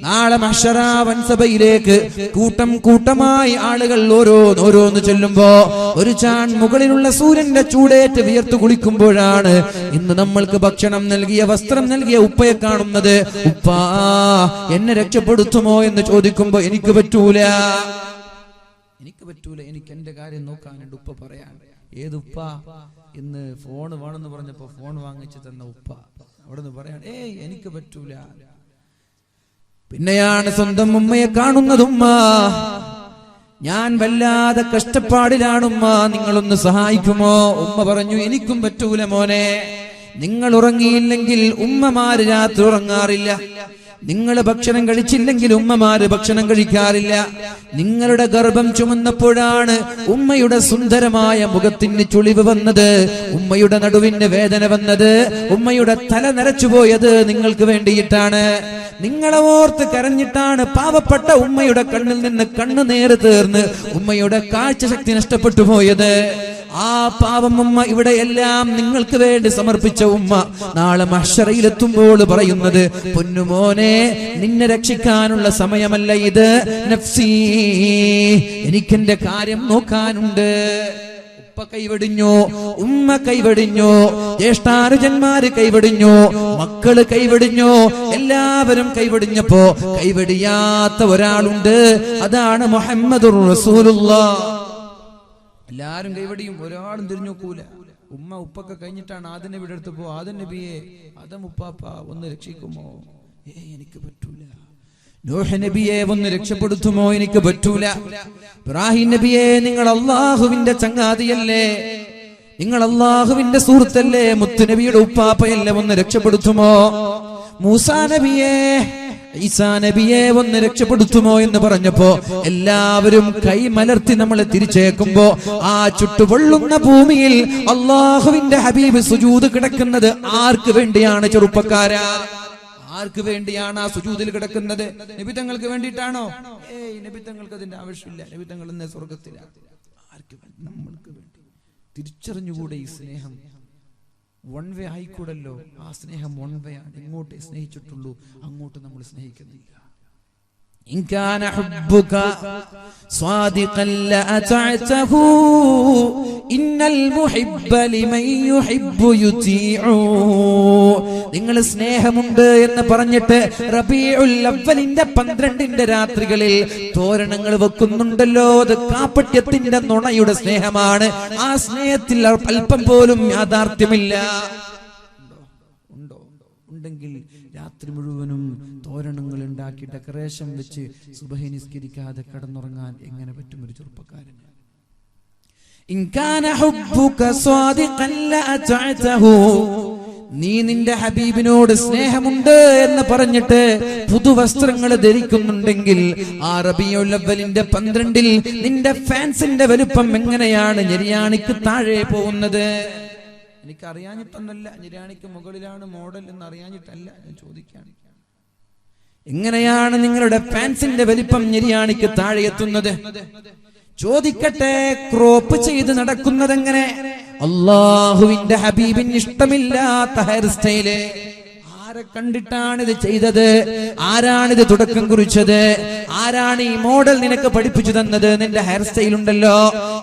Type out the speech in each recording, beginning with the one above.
നാളെ മഹ്ശറ വൻസഭയിലേക്ക് കൂട്ടം കൂട്ടമായി ആളുകൾ ഓരോന്ന് ചെല്ലുമ്പോ ഒരു ചാൺ മുകളിലുള്ള സൂര്യന്റെ ചൂടേറ്റ് വിയർത്തു കുളിക്കുമ്പോഴാണ് ഇന്ന് നമ്മൾക്ക് ഭക്ഷണം നൽകിയ വസ്ത്രം നൽകിയ ഉപ്പയെ കാണുന്നത്. ഉപ്പാ, എന്നെ രക്ഷപ്പെടുത്തുമോ എന്ന് ചോദിക്കുമ്പോ എനിക്ക് പറ്റൂല, എനിക്ക് എന്റെ കാര്യം നോക്കാനുണ്ട്. ഉപ്പ പറയാൻ, ഏതുപ്പ? ഇന്ന് ഫോൺ വേണമെന്ന് പറഞ്ഞപ്പോ ഫോൺ വാങ്ങിച്ചു തന്ന ഉപ്പ. അവിടെ നിന്ന് പറയാൻ, എനിക്ക് പറ്റൂല. പിന്നെയാണ് സ്വന്തം ഉമ്മയെ കാണുന്നത്. ഉമ്മ, ഞാൻ വല്ലാതെ കഷ്ടപ്പാടിലാണുമ്മ, നിങ്ങളൊന്ന് സഹായിക്കുമോ? ഉമ്മ പറഞ്ഞു, എനിക്കും പറ്റൂല മോനെ. നിങ്ങൾ ഉറങ്ങിയില്ലെങ്കിൽ ഉമ്മമാര് രാത്രി ഉറങ്ങാറില്ല. നിങ്ങൾ ഭക്ഷണം കഴിച്ചില്ലെങ്കിൽ ഉമ്മമാര് ഭക്ഷണം കഴിക്കാറില്ല. നിങ്ങളുടെ ഗർഭം ചുമന്നപ്പോഴാണ് ഉമ്മയുടെ സുന്ദരമായ മുഖത്തിന് ചുളിവ് വന്നത്, ഉമ്മയുടെ നടുവിന് വേദന വന്നത്, ഉമ്മയുടെ തല നരച്ചുപോയത് നിങ്ങൾക്ക് വേണ്ടിയിട്ടാണ്. നിങ്ങളെ ഓർത്ത് കരഞ്ഞിട്ടാണ് പാവപ്പെട്ട ഉമ്മയുടെ കണ്ണിൽ നിന്ന് കണ്ണുനീർ തീർന്ന് ഉമ്മയുടെ കാഴ്ചശക്തി നഷ്ടപ്പെട്ടു പോയത്. ആ പാവം ഉമ്മ ഇവിടെ എല്ലാം നിങ്ങൾക്ക് വേണ്ടി സമർപ്പിച്ച ഉമ്മ നാളെ മഹ്ശറയിലെത്തുമ്പോൾ പറയുന്നത്, പൊന്നുമോനെ, നിന്നെ രക്ഷിക്കാനുള്ള സമയമല്ല ഇത്. നഫ്സി, എനിക്കെന്റെ കാര്യം നോക്കാനുണ്ട്. ഉപ്പ കൈവടിഞ്ഞു, ഉമ്മ കൈവടിഞ്ഞു, ജ്യേഷ്ഠാനുജന്മാര് കൈവടിഞ്ഞു, മക്കള് കൈവടിഞ്ഞു, എല്ലാവരും കൈവടിഞ്ഞപ്പോ കൈവടിയാത്ത ഒരാളുണ്ട്. അതാണ് മുഹമ്മദുർ റസൂലുള്ളാഹ്. എല്ലാരും കൈവടിയും, ഒരാളും തിരിഞ്ഞു നോക്കൂല. ഉമ്മ ഉപ്പൊക്കെ കഴിഞ്ഞിട്ടാണ് ആദം നബിയുടെ അടുത്ത് പോ, ആദം നബിയെ, ആദം ഉപ്പാപ്പ ഒന്ന് രക്ഷിക്കുമോ? എനിക്ക് പറ്റൂല. നൂഹ് നബിയെ ഒന്ന് രക്ഷപ്പെടുത്തുമോ? എനിക്ക് പറ്റൂല. ഇബ്രാഹിം നബിയെ, നിങ്ങൾ അള്ളാഹുവിന്റെ ചങ്ങാതിയല്ലേ, നിങ്ങൾ അള്ളാഹുവിന്റെ സുഹൃത്തല്ലേ, മുത്തുനബിയുടെ ഉപ്പാപ്പയല്ലേ, ഒന്ന് രക്ഷപ്പെടുത്തുമോ? മൂസാ നബിയെ, ഈസാ നബിയെ ഒന്ന് രക്ഷപ്പെടുത്തുമോ എന്ന് പറഞ്ഞപ്പോ എല്ലാവരും കൈമലർത്തി നമ്മളെ തിരിച്ചേക്കുമ്പോ ആ ചുട്ടുപൊള്ളുന്ന ഭൂമിയിൽ അള്ളാഹുവിന്റെ ഹബീബ് സുജൂദ് കിടക്കുന്നത് ആർക്ക് വേണ്ടിയാണ്? ചെറുപ്പക്കാരാ, ആർക്ക് വേണ്ടിയാണ് ആ സുജൂദിൽ കിടക്കുന്നത്? നബിതങ്ങൾക്ക് വേണ്ടിയിട്ടാണോ? നബിതങ്ങൾക്ക് അതിന്റെ ആവശ്യമില്ല. നബിതങ്ങൾ എന്ന സ്വർഗത്തിലാണ്. ആർക്ക് വേണ്ടി? നമ്മൾക്ക് വേണ്ടി. തിരിച്ചറിഞ്ഞുകൂടെ ഈ സ്നേഹം? വൺ വേ ആയിക്കൂടല്ലോ. ആ സ്നേഹം വൺ വേ ആണ്. ഇങ്ങോട്ടേ സ്നേഹിച്ചിട്ടുള്ളൂ, അങ്ങോട്ട് നമ്മൾ സ്നേഹിക്കുന്നില്ല. إن كان حبك صادقا لأطعته إن المحب لمن يحب يطيع. നിങ്ങൾ സ്നേഹമുണ്ട് എന്ന് പറഞ്ഞിട്ട് റബീഉൽ അവ്വലിന്റെ 12ന്റെ രാത്രികളിൽ തോരണങ്ങൾ വെക്കുന്നുണ്ടല്ലോ, അത് കാപട്യത്തിന്റെ നുണയുടെ സ്നേഹമാണ്. ആ സ്നേഹത്തിൽ അല്പം പോലും യാഥാർത്ഥ്യമില്ല. ഉണ്ടെങ്കിൽ രാത്രി മുഴുവനും തോരണങ്ങൾ ഉണ്ടാക്കി ഡെക്കറേഷൻ വെച്ച് സുബഹി നിസ്കരിക്കാതെ കിടന്നുറങ്ങാൻ എങ്ങനെ പറ്റും ഒരു ചെറുപ്പക്കാരന്? നീ നിന്റെ ഹബീബിനോട് സ്നേഹമുണ്ട് എന്ന് പറഞ്ഞിട്ട് പുതുവസ്ത്രങ്ങൾ ധരിക്കുന്നുണ്ടെങ്കിൽ ആ റബീഉൽ അവ്വലിന്റെ 12ൽ നിന്റെ ഫാൻസിന്റെ വലുപ്പം എങ്ങനെയാണ് നിര്യാണിക്ക് താഴെ പോകുന്നത്? എനിക്ക് അറിയാഞ്ഞിട്ടൊന്നല്ല, നിര്യാണിക്ക് മുകളിലാണ് മോഡൽ എന്ന് അറിയാഞ്ഞിട്ടല്ല, ഞാൻ ചോദിക്കാണ്. എങ്ങനെയാണ് നിങ്ങളുടെ ഫാൻസിന്റെ വലിപ്പം നിര്യാണിക്ക് താഴെ എത്തുന്നത്? ചോദിക്കട്ടെ, ക്രോപ്പ് ചെയ്ത് നടക്കുന്നത് എങ്ങനെ? അള്ളാഹുവിന്റെ ഹബീബിന് ഇഷ്ടമില്ലാത്ത ഹെയർ സ്റ്റൈല്. ആരെ കണ്ടിട്ടാണ് ഇത് ചെയ്തത്? ആരാണിത് തുടക്കം കുറിച്ചത്? ആരാണ് ഈ മോഡൽ നിനക്ക് പഠിപ്പിച്ചു തന്നത്? നിന്റെ ഹെയർ സ്റ്റൈൽ ഉണ്ടല്ലോ,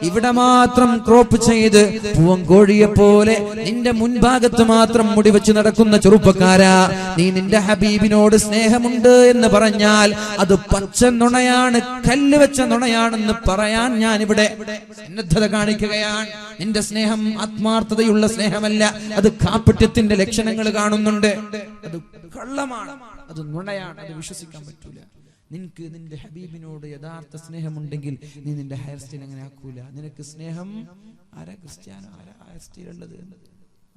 ഇവിടെ മാത്രം ക്രോപ്പ് ചെയ്ത് പൂവൻകോഴിയെ പോലെ നിന്റെ മുൻഭാഗത്ത് മാത്രം മുടി വെച്ച് നടക്കുന്ന ചെറുപ്പക്കാരാ, നീ നിന്റെ ഹബീബിനോട് സ്നേഹമുണ്ട് എന്ന് പറഞ്ഞാൽ അത് പച്ച നുണയാണ്, കല്ല് വെച്ച നുണയാണെന്ന് പറയാൻ ഞാൻ ഇവിടെ സന്നദ്ധത കാണിക്കുകയാണ്. നിന്റെ സ്നേഹം ആത്മാർത്ഥതയുള്ള സ്നേഹമല്ല, അത് കാപട്യത്തിന്റെ ലക്ഷണങ്ങൾ കാണുന്നുണ്ട്. അത് കള്ളമാണ്, അത് നുണയാണ്, അത് വിശ്വസിക്കാൻ പറ്റൂല. നിനക്ക് നിന്റെ ഹബീബിനോട് യഥാർത്ഥ സ്നേഹമുണ്ടെങ്കിൽ നീ നിന്റെ ഹെയർ സ്റ്റൈൽ അങ്ങനെ ആക്കൂല. നിനക്ക് സ്നേഹം ആരാ? ക്രിസ്ത്യാനോ? ആരാ ഹെയർ സ്റ്റൈൽ ഉള്ളത്?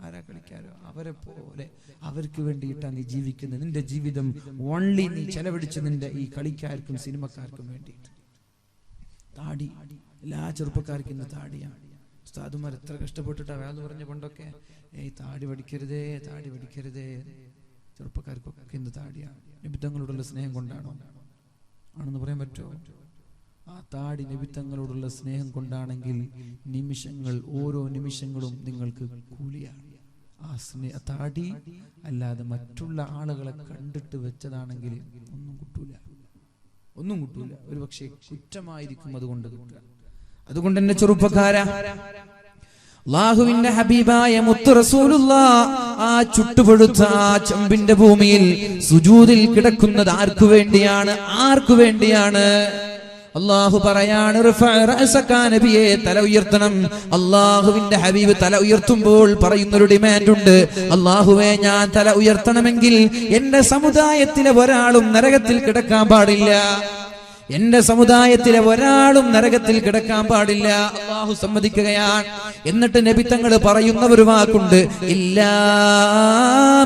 ആരാ കളിക്കാരോ? അവരെ പോലെ അവർക്ക് വേണ്ടിയിട്ടാണ് നീ ജീവിക്കുന്നത്. നിന്റെ ജീവിതം ഓൺലി നീ ചെലവഴിച്ച് നിന്റെ ഈ കളിക്കാർക്കും സിനിമക്കാർക്കും വേണ്ടിയിട്ട്. താടി എല്ലാ ചെറുപ്പക്കാർക്കും ഇന്ന് താടിയാണ്. ഉസ്താദുമാർ എത്ര കഷ്ടപ്പെട്ടിട്ടാ വേദ പറഞ്ഞ പണ്ടൊക്കെ, താടി പഠിക്കരുതേ, താടി പഠിക്കരുതേ. ചെറുപ്പക്കാർക്കൊക്കെ ഇന്ന് താടിയാണ്. നിബിധങ്ങളോടുള്ള സ്നേഹം കൊണ്ടാണോ? ആണെന്ന് പറയാൻ പറ്റുമോ? ആ താടി നിബിധങ്ങളോടുള്ള സ്നേഹം കൊണ്ടാണെങ്കിൽ നിമിഷങ്ങൾ, ഓരോ നിമിഷങ്ങളും നിങ്ങൾക്ക് കൂലിയാണ്. ആ താടി അല്ലാതെ മറ്റുള്ള ആളുകളെ കണ്ടിട്ട് വെച്ചതാണെങ്കിൽ ഒന്നും കിട്ടൂല. ഒരു പക്ഷേ കുറ്റമായിരിക്കും അതുകൊണ്ട് കിട്ടുക. അതുകൊണ്ട് എന്നെ ചെറുപ്പക്കാരാ, അല്ലാഹുവിന്റെ ഹബീബായ മുത്തു റസൂലുള്ളാഹ് ആ ചുട്ടുപൊഴുത്ത ആ ചെമ്പിന്റെ ഭൂമിയിൽ സുജൂദിൽ കിടക്കുന്നത് ആർക്കു വേണ്ടിയാണ്? അല്ലാഹു പറയാണ്, നബിയെ തല ഉയർത്തണം. അല്ലാഹുവിന്റെ ഹബീബ് തല ഉയർത്തുമ്പോൾ പറയുന്നൊരു ഡിമാൻഡ് ഉണ്ട്. അല്ലാഹുവേ, ഞാൻ തല ഉയർത്തണമെങ്കിൽ എന്റെ സമുദായത്തിലെ ഒരാളും നരകത്തിൽ കിടക്കാൻ പാടില്ല. അല്ലാഹു സമ്മതിക്കുകയാണ്. എന്നിട്ട് നബി തങ്ങൾ പറയുന്ന ഒരു വാക്കുണ്ട്, ഇല്ലാ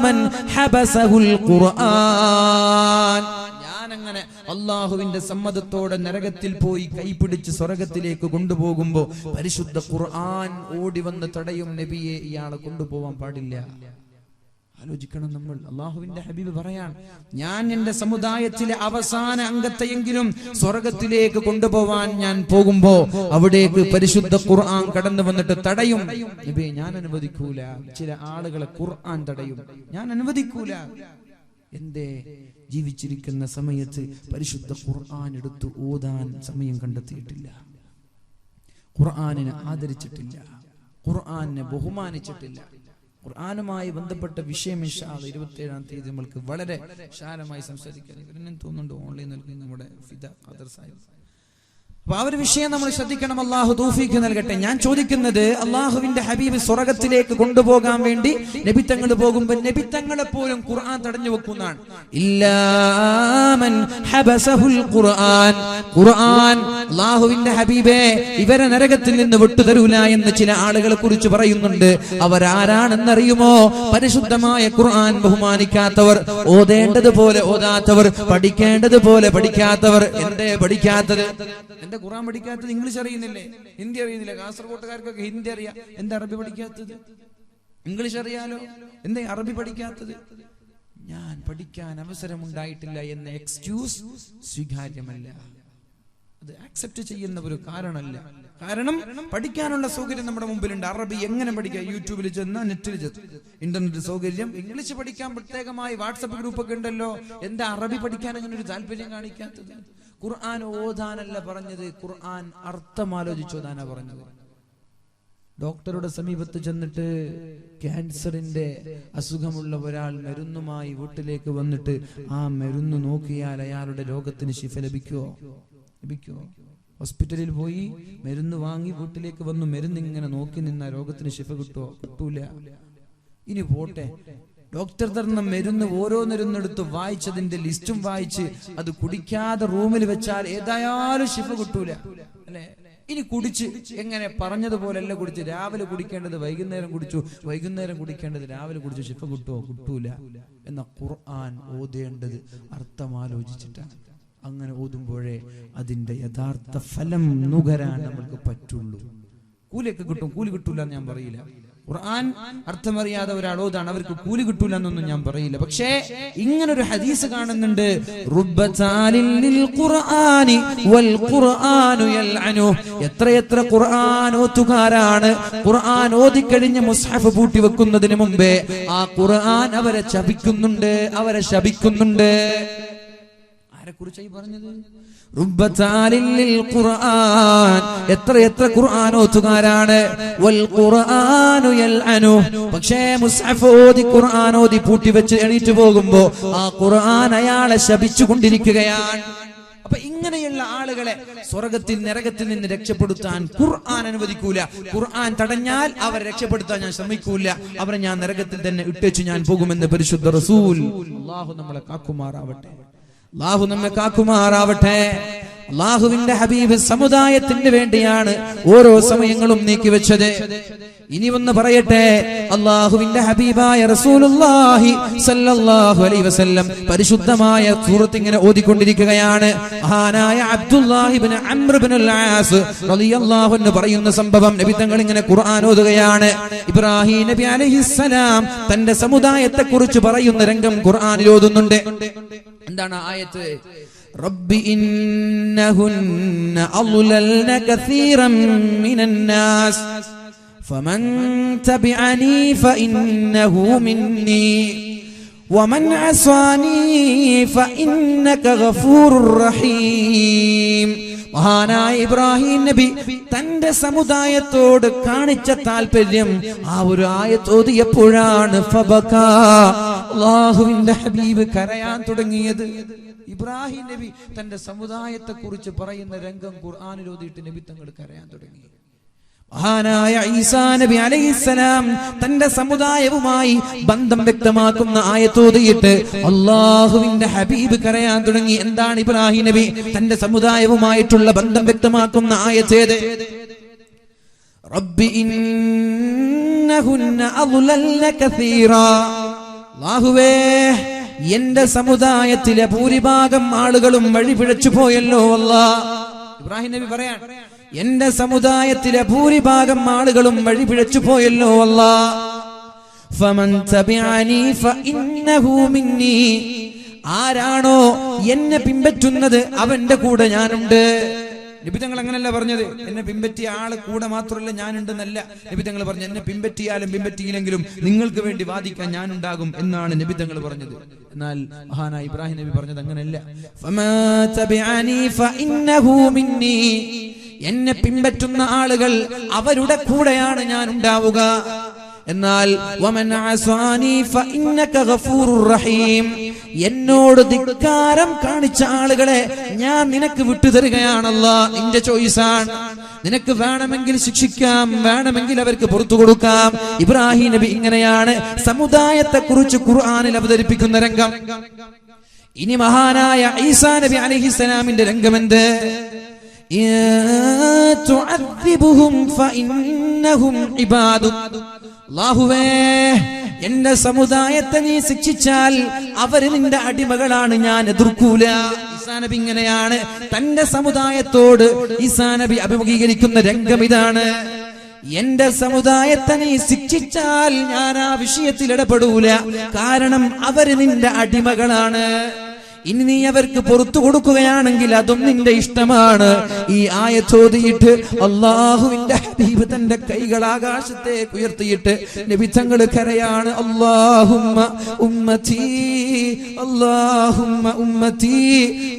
മൻ ഹബസഹുൽ ഖുർആൻ. ഞാനങ്ങനെ അല്ലാഹുവിന്റെ സമ്മതത്തോടെ നരകത്തിൽ പോയി കൈപിടിച്ച് സ്വർഗത്തിലേക്ക് കൊണ്ടുപോകുമ്പോ പരിശുദ്ധ ഖുർആൻ ഓടി വന്ന് തടയും, നബിയെ ഇയാളെ കൊണ്ടുപോവാൻ പാടില്ല. ആലോചിക്കണം നമ്മൾ. അല്ലാഹുവിന്റെ ഹബീബ് പറയാൻ, ഞാൻ എന്റെ സമുദായത്തിലെ അവസാന അംഗത്തെയെങ്കിലും സ്വർഗത്തിലേക്ക് കൊണ്ടുപോവാൻ ഞാൻ പോകുമ്പോ അവിടേക്ക് പരിശുദ്ധ ഖുർആൻ കടന്നു വന്നിട്ട് തടയും. നബിയെ, ഞാൻ അനുവദിക്കൂല. ചില ആളുകളെ ഖുർആൻ തടയും, ഞാൻ അനുവദിക്കൂല. എന്തേ? ജീവിച്ചിരിക്കുന്ന സമയത്ത് പരിശുദ്ധ ഖുർആൻ എടുത്ത് ഓതാൻ സമയം കണ്ടെത്തിയിട്ടില്ല, ഖുർആനിനെ ആദരിച്ചിട്ടില്ല, ഖുർആനെ ബഹുമാനിച്ചിട്ടില്ല. ഖുർആനുമായി ബന്ധപ്പെട്ട വിഷയം ഇൻഷാ അല്ലാഹ് 27-ാം തീയതി നമ്മൾക്ക് വളരെ വിശാലമായി സംസാരിക്കാൻ തോന്നുന്നുണ്ട്. ഓൺലൈൻ നൽകുന്ന നമ്മുടെ ഫിദ ഖദർ സാഹിബ്. അപ്പൊ ആ ഒരു വിഷയം നമ്മൾ ശ്രദ്ധിക്കണം. അല്ലാഹു തൗഫീഖ് നൽകട്ടെ. ഞാൻ ചോദിക്കുന്നത്, അല്ലാഹുവിന്റെ ഹബീബ് സ്വർഗത്തിലേക്ക് കൊണ്ടുപോകാൻ വേണ്ടി നബി തങ്ങൾ പോകുമ്പോൾ നബി തങ്ങളെ പോലും ഖുർആൻ തടഞ്ഞു വെക്കുന്നതാണ്. ഇല്ലാ മൻ ഹബസഹുൽ ഖുർആൻ. ഖുർആൻ അല്ലാഹുവിന്റെ ഹബീബേ ഇവരെ നരകത്തിൽ നിന്ന് വിട്ടുതരൂല എന്ന് ചില ആളുകളെ കുറിച്ച് പറയുന്നുണ്ട്. അവരാരാണെന്നറിയുമോ? പരിശുദ്ധമായ ഖുർആൻ ബഹുമാനിക്കാത്തവർ, ഓതേണ്ടതുപോലെ ഓതാത്തവർ, പഠിക്കേണ്ടതുപോലെ പഠിക്കാത്തവർ. എന്തേ പഠിക്കാത്തത്? എന്താ ഖുർആൻ പഠിക്കാത്തത്? ഇംഗ്ലീഷ് അറിയുന്നില്ലേ? ഹിന്ദി അറിയുന്നില്ല? കാസർഗോട്ടുകാർക്കൊക്കെ ഹിന്ദി അറിയാം, എന്താ അറബി പഠിക്കാത്തത്? ഇംഗ്ലീഷ് അറിയാലോ, എന്താ അറബി പഠിക്കാത്തത്? ഞാൻ പഠിക്കാൻ അവസരമുണ്ടായിട്ടില്ല എന്ന എക്സ്ക്യൂസ് സ്വീകാര്യമല്ല. അത് ആക്സെപ്റ്റ് ചെയ്യുന്ന ഒരു കാരണമല്ല. കാരണം പഠിക്കാനുള്ള സൗകര്യം നമ്മുടെ മുമ്പിലുണ്ട്. അറബി എങ്ങനെ പഠിക്കാം? യൂട്യൂബിൽ ചെന്ന്, നെറ്റിൽ ചെന്ന്, ഇന്റർനെറ്റ് സൗകര്യം. ഇംഗ്ലീഷ് പഠിക്കാൻ പ്രത്യേകമായി വാട്സപ്പ് ഗ്രൂപ്പൊക്കെ ഉണ്ടല്ലോ. എന്താ അറബി പഠിക്കാൻ അങ്ങനെ ഒരു താല്പര്യം കാണിക്കാത്തത്? ഖുർആൻ ഓതാനല്ല പറഞ്ഞത്, ഖുർആൻ അർത്ഥം ആലോചിച്ചോതാനാ പറഞ്ഞത്. ഡോക്ടറുടെ സമീപത്ത് ചെന്നിട്ട് ക്യാൻസറിന്റെ അസുഖമുള്ള ഒരാൾ മരുന്നുമായി വീട്ടിലേക്ക് വന്നിട്ട് ആ മരുന്ന് നോക്കിയാൽ അയാളുടെ രോഗത്തിന് ശിഫ ലഭിക്കുമോ? ഹോസ്പിറ്റലിൽ പോയി മരുന്ന് വാങ്ങി വീട്ടിലേക്ക് വന്നു, മരുന്ന് ഇങ്ങനെ നോക്കി നിന്ന രോഗത്തിന് ശിഫ കിട്ടുമോ? കിട്ടൂല. ഇനി പോട്ടെ, ഡോക്ടർ തരുന്ന മരുന്ന് ഓരോന്നിരുന്നെടുത്ത് വായിച്ചതിന്റെ ലിസ്റ്റും വായിച്ച് അത് കുടിക്കാതെ റൂമിൽ വെച്ചാൽ ഏതായാലും ശിഫ കിട്ടൂല, അല്ലെ? ഇനി കുടിച്ച് എങ്ങനെ പറഞ്ഞതുപോലെല്ല കുടിച്ച്, രാവിലെ കുടിക്കേണ്ടത് വൈകുന്നേരം കുടിച്ചു, വൈകുന്നേരം കുടിക്കേണ്ടത് രാവിലെ കുടിച്ചു, ശിഫ കിട്ടുമോ? കിട്ടൂല. എന്ന ഖുർആൻ ഓതേണ്ടത് അർത്ഥമാലോചിച്ചിട്ടാണ്. അങ്ങനെ ഓതുമ്പോഴേ അതിന്റെ യഥാർത്ഥ ഫലം നുകരാൻ നമ്മൾക്ക് പറ്റുള്ളൂ. കൂലിയൊക്കെ കിട്ടും, കൂലി കിട്ടൂല എന്ന് ഞാൻ പറയില്ല. ഖുർആൻ അർത്ഥമറിയാതെ ഒരാൾ ഓതാണ്, അവർക്ക് കൂലി കിട്ടൂല എന്നൊന്നും ഞാൻ പറയില്ല. പക്ഷേ ഇങ്ങനൊരു ഹദീസ് കാണുന്നുണ്ട്, എത്രയെത്ര ഖുർആൻ ഓത്തുകാരാണ് ഖുർആൻ ഓതിക്കഴിഞ്ഞ് മുസ്ഹഫ് പൂട്ടി വെക്കുന്നതിന് മുമ്പേ ആ ഖുർആൻ അവരെ ശപിക്കുന്നുണ്ട്. ആരെക്കുറിച്ചായി പറഞ്ഞത്? എത്ര ഖുർആൻ ഓതുകാരാണ്. പക്ഷേ മുസ്ഹഫ് ഓതി ഖുർആൻ ഓതി പൂട്ടി വെച്ച് എണീറ്റ് പോകുമ്പോ ആ ഖുർആൻ അയാളെ ശപിച്ചുകൊണ്ടിരിക്കുകയാണ്. അപ്പൊ ഇങ്ങനെയുള്ള ആളുകളെ സ്വർഗത്തിൽ നരകത്തിൽ നിന്ന് രക്ഷപ്പെടുത്താൻ ഖുർആൻ അനുവദിക്കൂല. ഖുർആൻ തടഞ്ഞാൽ അവരെ രക്ഷപ്പെടുത്താൻ ഞാൻ ശ്രമിക്കൂല. അവരെ ഞാൻ നരകത്തിൽ തന്നെ ഇട്ടേച്ചു ഞാൻ പോകുമെന്ന് പരിശുദ്ധ റസൂൽ. അല്ലാഹു നമ്മളെ കാക്കുമാറാവട്ടെ. അല്ലാഹു നമ്മെ കാക്കുമാറാവട്ടെ. അല്ലാഹുവിന്റെ ഹബീബ് സമുദായത്തിന് വേണ്ടിയാണ് ഓരോ സമയങ്ങളും നീക്കിവെച്ചത്. ഇനി ഒന്ന് പറയട്ടെ, അല്ലാഹുവിന്റെ ഹബീബായ റസൂലുള്ളാഹി സ്വല്ലല്ലാഹു അലൈഹി വസല്ലം പരിശുദ്ധമായ സൂറത്ത് ഇങ്ങനെ ഓതിക്കൊണ്ടിരിക്കുകയാണ്. മഹാനായ അബ്ദുല്ലാഹി ഇബ്നു അംർ ഇബ്നുൽ ആസ് റളിയല്ലാഹു അൻഹു പറയുന്ന സംഭവം, നബി തങ്ങൾ ഇങ്ങനെ ഖുർആൻ ഓതുകയാണ്. ഇബ്രാഹിം നബി അലൈഹിസ്സലാം തന്റെ സമുദായത്തെ കുറിച്ച് പറയുന്ന രംഗം ഖുർആനിൽ ഓതുന്നുണ്ട്. എന്താണ് ആയത്ത്? റബ്ബി ഇന്നഹുന്ന അളലന കസീറൻ മിനന്നാസ് ഫമൻ തബിഅനി ഫഇന്നഹു മിന്നി വമൻ അസാനി ഫഇന്നക ഗഫൂറുർ റഹീം. മഹാനായ ഇബ്രാഹിം നബി തന്റെ സമുദായത്തോട് കാണിച്ച താല്പര്യം ആ ഒരു ആയത്ത് ഓതിയപ്പോഴാണ് ഫബകാ, അല്ലാഹുവിന്റെ ഹബീബ് കരയാൻ തുടങ്ങിയത്. ഇബ്രാഹിം നബി തന്റെ സമുദായത്തെ കുറിച്ച് പറയുന്ന രംഗം ഖുർആനിൽ ഓതിയിട്ട് നബി തങ്ങൾ കരയാൻ തുടങ്ങി. മഹാനായ ഈസാ നബി അലൈഹിസ്സലാം തന്റെ സമുദായവുമായി ബന്ധം വ്യക്തമാക്കുന്ന ആയത്തോതിയിട്ട് അല്ലാഹുവിന്റെ ഹബീബ് കരയാൻ തുടങ്ങി. എന്താണ് ഇബ്രാഹിം നബി തന്റെ സമുദായവുമായിട്ടുള്ള ബന്ധം വ്യക്തമാക്കുന്ന ആയത്തേത്? റബ്ബി ഇന്നഹുന്ന അദ്ലൽന കസീറാ, അല്ലാഹുവേ എന്റെ സമുദായത്തിലെ ഭൂരിഭാഗം ആളുകളും വഴിപിഴച്ചു പോയല്ലോ അല്ലാഹ്. ഇബ്രാഹിം നബി പറയാൻ, എന്റെ സമുദായത്തിലെ ഭൂരിഭാഗം ആളുകളും വഴിപിഴച്ചു പോയല്ലോ അല്ലാഹ്. ഫമൻ തബിഅനി ഫഇന്നഹു മിന്നി, ആരാണോ എന്നെ പിൻപറ്റുന്നത് അവന്റെ കൂടെ ഞാനുണ്ട്. നബി തങ്ങൾ അങ്ങനല്ല പറഞ്ഞത്, എന്നെ പിൻപറ്റിയ ആള് കൂടെ മാത്രമല്ല ഞാനുണ്ടെന്നല്ല നബി തങ്ങൾ പറഞ്ഞു. എന്നെ പിൻപറ്റിയാലും പിൻപറ്റിയില്ലെങ്കിലും നിങ്ങൾക്ക് വേണ്ടി വാദിക്കാൻ ഞാനുണ്ടാകും എന്നാണ് നബി തങ്ങൾ പറഞ്ഞത്. എന്നാൽ മഹാനായ ഇബ്രാഹിം നബി പറഞ്ഞത് അങ്ങനെയല്ല. ഫമാ തബിഅനി ഫഇന്നഹു മിന്നി, എന്നെ പിൻപറ്റുന്ന ആളുകൾ അവരുടെ കൂടെയാണ് ഞാൻ ഉണ്ടാവുക. എന്നാൽ വമൻ അസാനി ഫഇന്നക ഗഫൂറുർ റഹീം, എന്നോട് ധിക്കാരം കാണിച്ച ആളുകളെ ഞാൻ നിനക്ക് വിട്ടുതരികയാണല്ലോ. നിന്റെ ചോയ്സാണ്. നിനക്ക് വേണമെങ്കിൽ ശിക്ഷിക്കാം, വേണമെങ്കിൽ അവർക്ക് പുറത്തു കൊടുക്കാം. ഇബ്രാഹിം നബി ഇങ്ങനെയാണ് സമുദായത്തെ കുറിച്ച് ഖുർആനിൽ അവതരിപ്പിക്കുന്ന രംഗം. ഇനി മഹാനായ ഈസാ നബി അലൈഹിസ്സലാമിന്റെ രംഗമെന്ത്? തുഅദ്ദിബുഹും ഫഇന്നഹും ഇബാദുക, അല്ലാഹുവേ എന്റെ സമുദായത്തെ നീ ശിക്ഷിച്ചാൽ അവർ നിന്റെ അടിമകളാണ്, ഞാൻ എതിർക്കൂല. ഈസാ നബി ഇങ്ങനെയാണ് തന്റെ സമുദായത്തോട് ഈസാ നബി അഭിമുഖീകരിക്കുന്ന രംഗം ഇതാണ്. എന്റെ സമുദായത്തെ നീ ശിക്ഷിച്ചാൽ ഞാൻ ആ വിഷയത്തിൽ ഇടപെടൂല, കാരണം അവര് നിന്റെ അടിമകളാണ്. ഇനി നീ അവർക്ക് പുറത്തു കൊടുക്കുകയാണെങ്കിൽ അതും നിന്റെ ഇഷ്ടമാണ്. ഈ ആയത്തോതിയിട്ട് അല്ലാഹുവിന്റെ ഹബീബ് തന്റെ കൈകൾ ആകാശത്തേക്ക് ഉയർത്തിയിട്ട് നബി തങ്ങൾ കരയാണ്, അല്ലാഹുമ്മ ഉമ്മത്തി, അല്ലാഹുമ്മ ഉമ്മത്തി,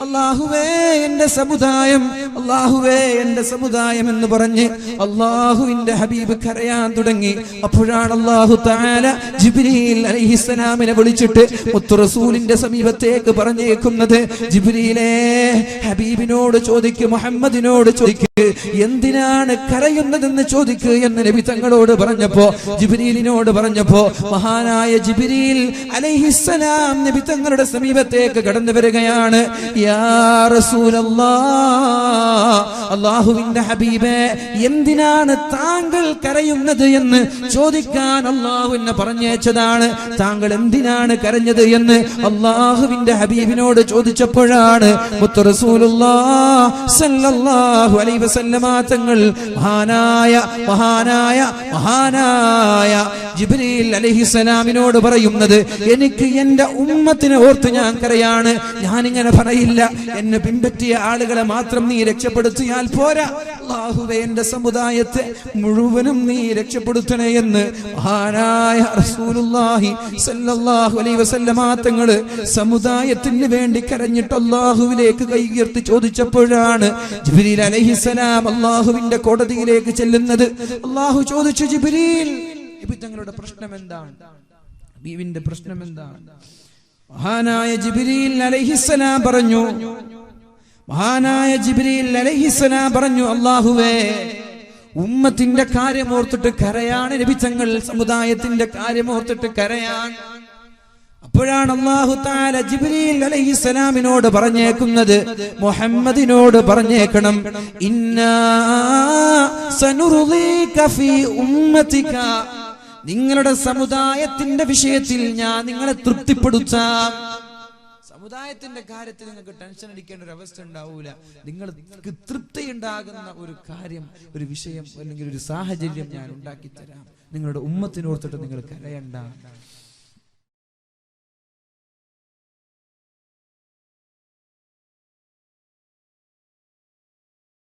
അല്ലാഹുവേ എന്റെ സമുദായം, അല്ലാഹുവേ എന്റെ സമുദായം എന്ന് പറഞ്ഞ് അല്ലാഹുവിന്റെ ഹബീബ് കരയാൻ തുടങ്ങി. അപ്പോഴാണ് അല്ലാഹു തആല ജിബ്രീൽ അലൈഹിസ്സലാമിനെ വിളിച്ചിട്ട് മുത്തു റസൂലിന്റെ സമീപത്തേക്ക് പറഞ്ഞു ക്കുന്നത്, ജിബ്രീലേ ഹബീബിനോട് ചോദിക്ക്, മുഹമ്മദിനോട് ചോദിക്ക്, എന്തിനാണ് കരയുന്നതെന്ന് ചോദിക്ക് എന്ന് നബി തങ്ങളോട് പറഞ്ഞപ്പോ, ജിബ്രീലിനോട് പറഞ്ഞപ്പോ മഹാനായ ജിബ്രീൽ അലൈഹിസ്സലാം നബി തങ്ങളുടെ സമീപത്തേക്ക് കടന്നു വരികയാണ്. യാ റസൂലല്ലാഹ്, അല്ലാഹുവിന്റെ ഹബീബേ എന്തിനാണ് താങ്കൾ കരയുന്നത് എന്ന് ചോദിക്കാൻ അല്ലാഹു എന്നെ പറഞ്ഞയച്ചതാണ്. താങ്കൾ എന്തിനാണ് കരഞ്ഞത് എന്ന് അല്ലാഹുവിന്റെ ഹബീബിനോട് ചോദിച്ചപ്പോഴാണ് മുത്ത് റസൂലുള്ളാഹി സ്വല്ലല്ലാഹു അലൈഹി വസല്ലമ തങ്ങൾ മഹാനായ ജിബ്രീൽ അലൈഹിസ്സലാമിനോട് പറയുന്നത്, എനിക്ക് എന്റെ ഉമ്മത്തിനെ ഓർത്ത് ഞാൻ കരയാണ്. ഞാനിങ്ങനെ പറയില്ല, എന്നെ പിൻപറ്റിയ ആളുകളെ മാത്രം നീ രക്ഷപ്പെടുത്തിയാൽ പോരാ, അല്ലാഹുവേ എന്റെ സമുദായത്തെ മുഴുവനും നീ രക്ഷപ്പെടുത്തണേ എന്ന് മഹാനായ റസൂലുള്ളാഹി സ്വല്ലല്ലാഹു അലൈഹി വസല്ലമ തങ്ങൾ സമുദായത്തിന് വേണ്ടി കരഞ്ഞിട്ട് അല്ലാഹുവിലേക്ക് കൈ ഉയർത്തി ചോദിച്ചപ്പോഴാണ് ജിബ്രീൽ അലൈഹിസ്സലാം അല്ലാഹുവിന്റെ കോടതിയിലേക്ക് ചെല്ലുന്നത്. അല്ലാഹു ചോദിച്ചു, ജിബ്രീൽ നബി തങ്ങളുടെ പ്രശ്നം എന്താണ്? ബീവിന്റെ പ്രശ്നം എന്താണ്? മഹാനായ ജിബ്രീൽ അലൈഹിസ്സലാം പറഞ്ഞു, അല്ലാഹുവേ ഉമ്മത്തിന്റെ കാര്യമോർത്തിട്ട് കരയാണ് നബി തങ്ങൾ, സമുദായത്തിന്റെ കാര്യമോർത്തിട്ട് കരയാൻ. അപ്പോഴാണ് അല്ലാഹു തആല ജിബ്രീൽ അലൈഹിസ്സലാമിനോട് പറഞ്ഞേക്കുന്നത്, മുഹമ്മദിനോട് പറഞ്ഞേക്കണം, ഇന്നാ സനുർളീക ഫീ ഉമ്മതിക, നിങ്ങളുടെ സമുദായത്തിന്റെ വിഷയത്തിൽ ഞാൻ നിങ്ങളെ തൃപ്തിപ്പെടുത്താം. സമുദായത്തിന്റെ കാര്യത്തിൽ നിങ്ങൾക്ക് ടെൻഷൻ അടിക്കേണ്ട ഒരു അവസ്ഥ ഉണ്ടാവൂല. നിങ്ങൾക്ക് തൃപ്തി ഉണ്ടാകുന്ന ഒരു കാര്യം, ഒരു വിഷയം അല്ലെങ്കിൽ ഒരു സാഹചര്യം ഞാൻ ഉണ്ടാക്കി തരാം. നിങ്ങളുടെ ഉമ്മത്തിനോർത്തിട്ട് നിങ്ങൾ കരയണ്ട.